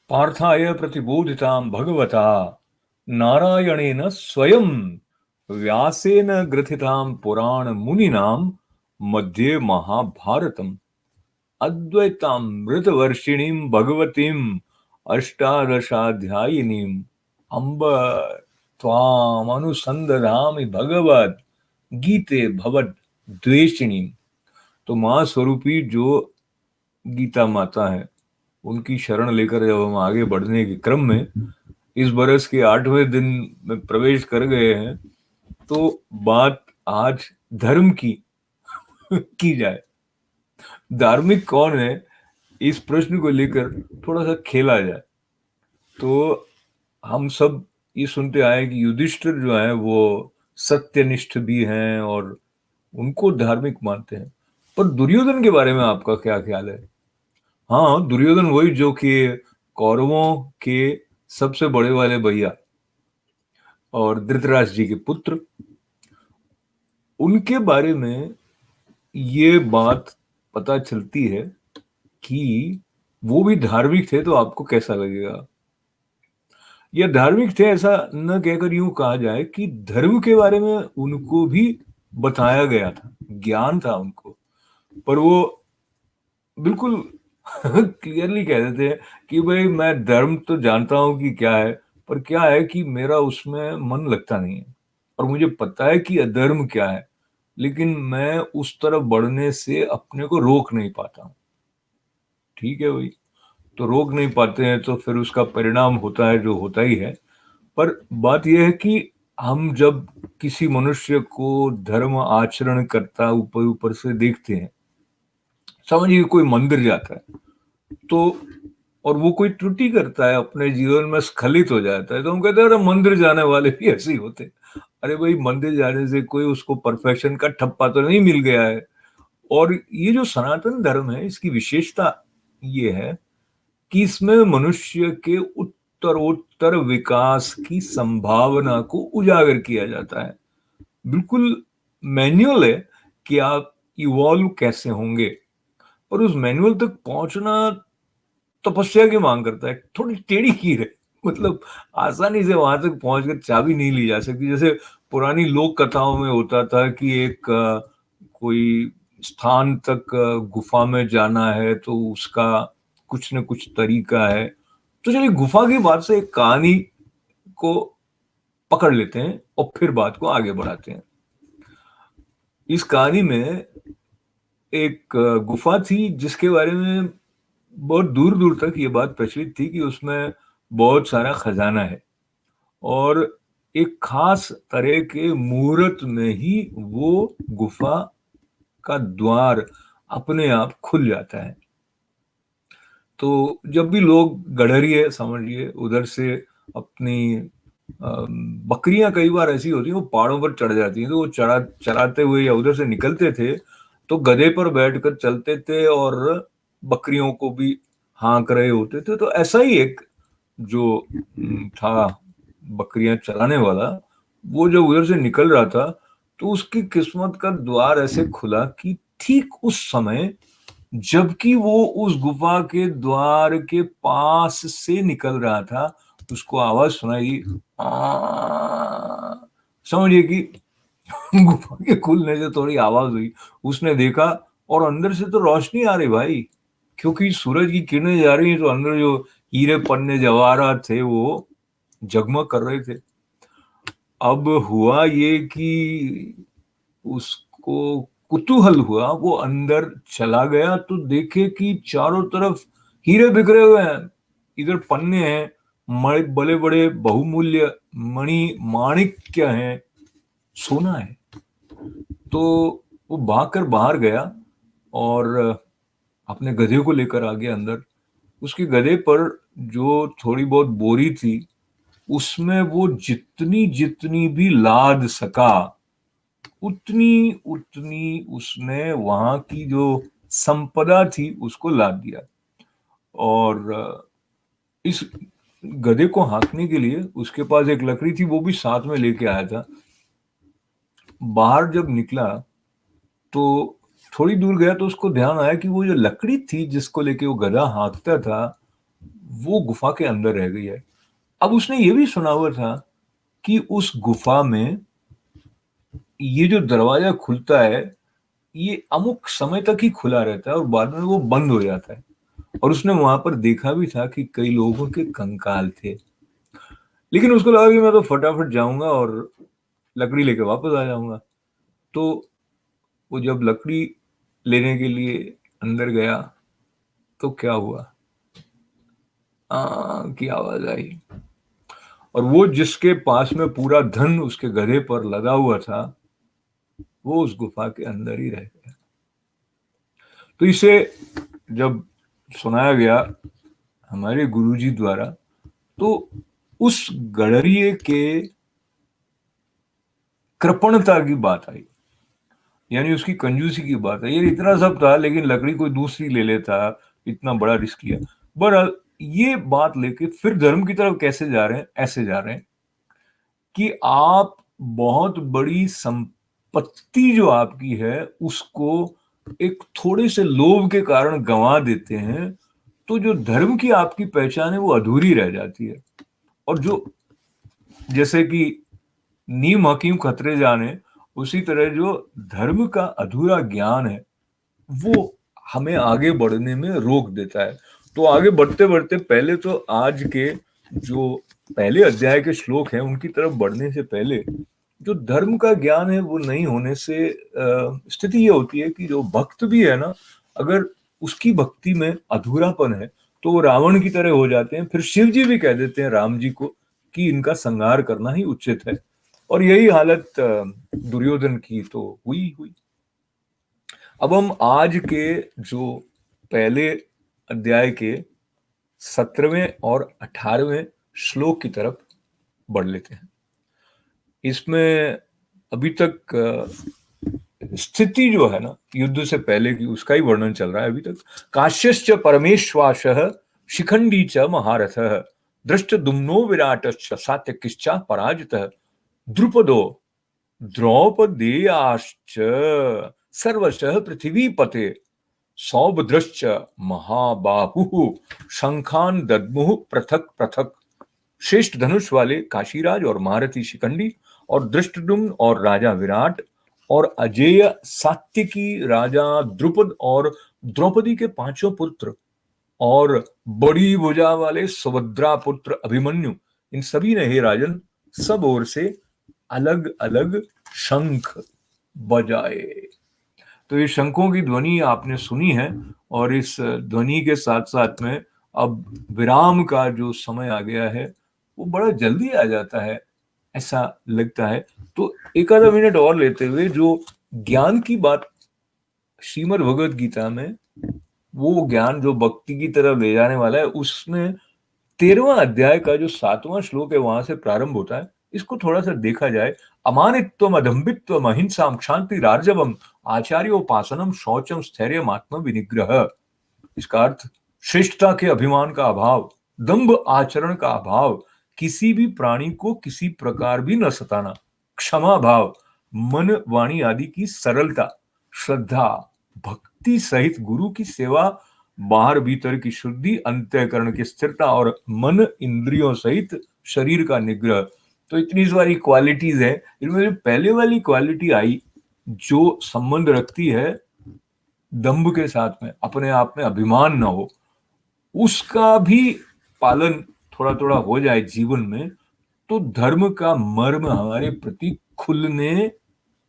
पार्थाय प्रतिबोधितां भगवता नारायणेन स्वयं व्यासेन ग्रथितां पुराण मुनिनां मध्ये महाभारतम् अद्वैतामृतवर्षिणीं भगवतीम् अष्टादशाध्यायिनीम् अम्ब त्वामनुसन्दधामि भगवद गीते भवद द्वेषिणीम्। तो माँ स्वरूपी जो गीता माता है उनकी शरण लेकर जब हम आगे बढ़ने के क्रम में इस बरस के 8वें दिन में प्रवेश कर गए हैं, तो बात आज धर्म की जाए। धार्मिक कौन है, इस प्रश्न को लेकर थोड़ा सा खेला जाए। तो हम सब ये सुनते आए कि युधिष्ठिर जो है वो सत्यनिष्ठ भी हैं और उनको धार्मिक मानते हैं, पर दुर्योधन के बारे में आपका क्या ख्याल है? हाँ, दुर्योधन वही जो कि कौरवों के सबसे बड़े वाले भैया और धृतराष्ट्र जी के पुत्र, उनके बारे में ये बात पता चलती है कि वो भी धार्मिक थे। तो आपको कैसा लगेगा? या धार्मिक थे ऐसा न कहकर यूं कहा जाए कि धर्म के बारे में उनको भी बताया गया था, ज्ञान था उनको, पर वो बिल्कुल क्लियरली कह देते हैं कि भाई मैं धर्म तो जानता हूं कि क्या है, पर क्या है कि मेरा उसमें मन लगता नहीं है और मुझे पता है कि अधर्म क्या है, लेकिन मैं उस तरफ बढ़ने से अपने को रोक नहीं पाता हूं। ठीक है भाई, तो रोक नहीं पाते हैं तो फिर उसका परिणाम होता है जो होता ही है। पर बात यह है कि हम जब किसी मनुष्य को धर्म आचरण करता ऊपर ऊपर से देखते हैं, समझिए कोई मंदिर जाता है तो, और वो कोई त्रुटि करता है, अपने जीवन में स्खलित हो जाता है, तो हम कहते हैं अरे मंदिर जाने वाले भी ऐसे ही होते हैं। अरे भाई, मंदिर जाने से कोई उसको परफेक्शन का ठप्पा तो नहीं मिल गया है। और ये जो सनातन धर्म है, इसकी विशेषता ये है कि इसमें मनुष्य के उत्तरोत्तर विकास की संभावना को उजागर किया जाता है। बिल्कुल मैन्युअल है कि आप इवॉल्व कैसे होंगे, और उस मैनुअल तक पहुंचना तपस्या की मांग करता है, थोड़ी टेढ़ी कीर है। मतलब आसानी से वहां तक पहुंचकर चाबी नहीं ली जा सकती। जैसे पुरानी लोक कथाओं में होता था कि एक कोई स्थान तक गुफा में जाना है तो उसका कुछ न कुछ तरीका है। तो चलिए गुफा की बात से एक कहानी को पकड़ लेते हैं और फिर बात को आगे बढ़ाते हैं। इस कहानी में एक गुफा थी जिसके बारे में बहुत दूर दूर तक ये बात प्रचलित थी कि उसमें बहुत सारा खजाना है, और एक खास तरह के मुहूर्त में ही वो गुफा का द्वार अपने आप खुल जाता है। तो जब भी लोग गडरिये समझिए उधर से अपनी बकरियां कई बार ऐसी होती हैं वो पहाड़ों पर चढ़ जाती हैं, तो वो चराते हुए या उधर से निकलते थे तो गधे पर बैठकर चलते थे और बकरियों को भी हाँक रहे होते थे। तो ऐसा ही एक जो था बकरियां चराने वाला, वो जब उधर से निकल रहा था तो उसकी किस्मत का द्वार ऐसे खुला कि ठीक उस समय, जबकि वो उस गुफा के द्वार के पास से निकल रहा था, उसको आवाज सुनाई। समझिए कि गुफा के खुलने से थोड़ी आवाज हुई, उसने देखा और अंदर से तो रोशनी आ रही भाई, क्योंकि सूरज की किरणें जा रही हैं, तो अंदर जो हीरे पन्ने जवाहरात थे वो जगमग कर रहे थे। अब हुआ ये कि उसको कुतूहल हुआ, वो अंदर चला गया तो देखे कि चारों तरफ हीरे बिखरे हुए हैं, इधर पन्ने हैं, बड़े बड़े बहुमूल्य मणि माणिक्य हैं, सोना है। तो वो भागकर बाहर गया और अपने गधे को लेकर आ गया अंदर। उसके गधे पर जो थोड़ी बहुत बोरी थी उसमें वो जितनी जितनी भी लाद सका उतनी उतनी उसने वहां की जो संपदा थी उसको लाद दिया। और इस गधे को हाँकने के लिए उसके पास एक लकड़ी थी, वो भी साथ में लेके आया था। बाहर जब निकला तो थोड़ी दूर गया तो उसको ध्यान आया कि वो जो लकड़ी थी जिसको लेके वो गधा हाँकता था, वो गुफा के अंदर रह गई है। अब उसने ये भी सुना हुआ था कि उस गुफा में ये जो दरवाजा खुलता है, ये अमुक समय तक ही खुला रहता है और बाद में वो बंद हो जाता है। और उसने वहां पर देखा भी था कि कई लोगों के कंकाल थे। लेकिन उसको लगा कि मैं तो फटाफट जाऊंगा और लकड़ी लेके वापस आ जाऊंगा। तो वो जब लकड़ी लेने के लिए अंदर गया तो क्या हुआ, की आवाज आई, और वो जिसके पास में पूरा धन उसके गधे पर लगा हुआ था, वो उस गुफा के अंदर ही रह गया। तो इसे जब सुनाया गया हमारे गुरुजी द्वारा, तो उस गडरिये के कृपणता की बात आई, यानी उसकी कंजूसी की बात है। ये इतना सब था लेकिन लकड़ी कोई दूसरी ले लेता, इतना बड़ा रिस्क लिया। बहरहाल ये बात लेके फिर धर्म की तरफ कैसे जा रहे हैं, ऐसे जा रहे हैं कि आप बहुत बड़ी संपत्ति जो आपकी है उसको एक थोड़े से लोभ के कारण गंवा देते हैं, तो जो धर्म की आपकी पहचान है वो अधूरी रह जाती है। और जो जैसे कि नीम हकीम खतरे जाने, उसी तरह जो धर्म का अधूरा ज्ञान है वो हमें आगे बढ़ने में रोक देता है। तो आगे बढ़ते बढ़ते पहले तो आज के जो पहले अध्याय के श्लोक हैं उनकी तरफ बढ़ने से पहले जो धर्म का ज्ञान है वो नहीं होने से स्थिति ये होती है कि जो भक्त भी है ना, अगर उसकी भक्ति में अधूरापन है तो वो रावण की तरह हो जाते हैं। फिर शिव जी भी कह देते हैं राम जी को कि इनका संहार करना ही उचित है। और यही हालत दुर्योधन की तो हुई हुई। अब हम आज के जो पहले अध्याय के 17वें और 18वें श्लोक की तरफ बढ़ लेते हैं। इसमें अभी तक स्थिति जो है ना युद्ध से पहले की, उसका ही वर्णन चल रहा है अभी तक। काश्यश्च परमेश्वासः शिखंडी च महारथः दृष्टद्युम्नो विराटश्च सात्यकिश्च पराजितः द्रुपदो द्रौपदेयाश्च सर्वशः पृथ्वीपते सौभद्रश्च महाबाहुः शंखान दद्मुः पृथक पृथक। श्रेष्ठ धनुष वाले काशीराज और महारथी शिखंडी और दृष्टद्युम्न और राजा विराट और अजेय सात्यकी राजा द्रुपद और द्रौपदी के पांचों पुत्र और बड़ी भुजा वाले सुभद्रा पुत्र अभिमन्यु, इन सभी ने हे राजन सब ओर से अलग अलग शंख बजाए। तो ये शंखों की ध्वनि आपने सुनी है और इस ध्वनि के साथ साथ में अब विराम का जो समय आ गया है वो बड़ा जल्दी आ जाता है, ऐसा लगता है। तो एक आधा मिनट और लेते हुए जो ज्ञान की बात श्रीमद् भगवद गीता में, वो ज्ञान जो भक्ति की तरफ ले जाने वाला है, उसमें 13वां अध्याय का जो 7वां श्लोक है वहां से प्रारंभ होता है। इसको थोड़ा सा देखा जाए। अमानित्वम अदम्भित्वम अहिंसाम क्षांति रार्जवम आचार्योपासनम शौचम स्थैर्यम आत्म विनिग्रह। इसका अर्थ श्रेष्ठता के अभिमान का अभाव, दंभ आचरण का अभाव, किसी भी प्राणी को किसी प्रकार भी न सताना, क्षमा भाव, मन वाणी आदि की सरलता, श्रद्धा, भक्ति सहित गुरु की सेवा, बाहर भीतर की शुद्धि, अंतःकरण की स्थिरता और मन इंद्रियों सहित शरीर का निग्रह। तो इतनी सारी क्वालिटीज है। इनमें जो पहले वाली क्वालिटी आई जो संबंध रखती है दंभ के साथ में, अपने आप में अभिमान न हो, उसका भी पालन थोड़ा थोड़ा हो जाए जीवन में, तो धर्म का मर्म हमारे प्रति खुलने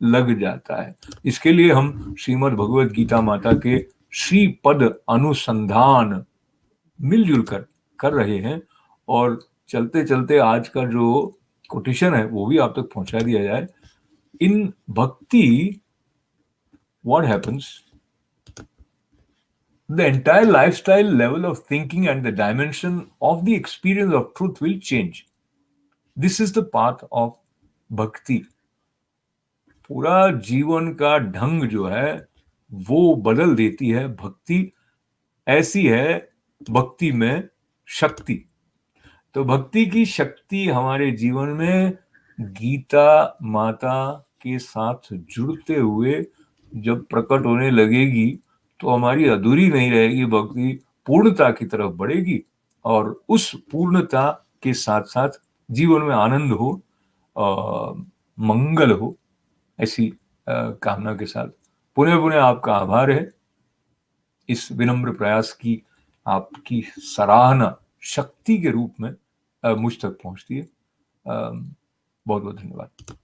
लग जाता है। इसके लिए हम श्रीमद् भगवद गीता माता के श्रीपद अनुसंधान मिलजुल कर रहे हैं। और चलते चलते आज का जो कोटेशन है वो भी आप तक पहुंचा दिया जाए। इन भक्ति what happens, the entire lifestyle level of thinking and the dimension of the experience of truth will change. This is the path of bhakti. पूरा जीवन का ढंग जो है वो बदल देती है भक्ति। ऐसी है भक्ति में शक्ति। तो भक्ति की शक्ति हमारे जीवन में गीता माता के साथ जुड़ते हुए जब प्रकट होने लगेगी तो हमारी अधूरी नहीं रहेगी भक्ति, पूर्णता की तरफ बढ़ेगी और उस पूर्णता के साथ-साथ जीवन में आनंद हो, मंगल हो, ऐसी कामना के साथ पुनः-पुनः आपका आभार है। इस विनम्र प्रयास की आपकी सराहना शक्ति के रूप में मुझ तक पहुँचती है। बहुत-बहुत धन्यवाद।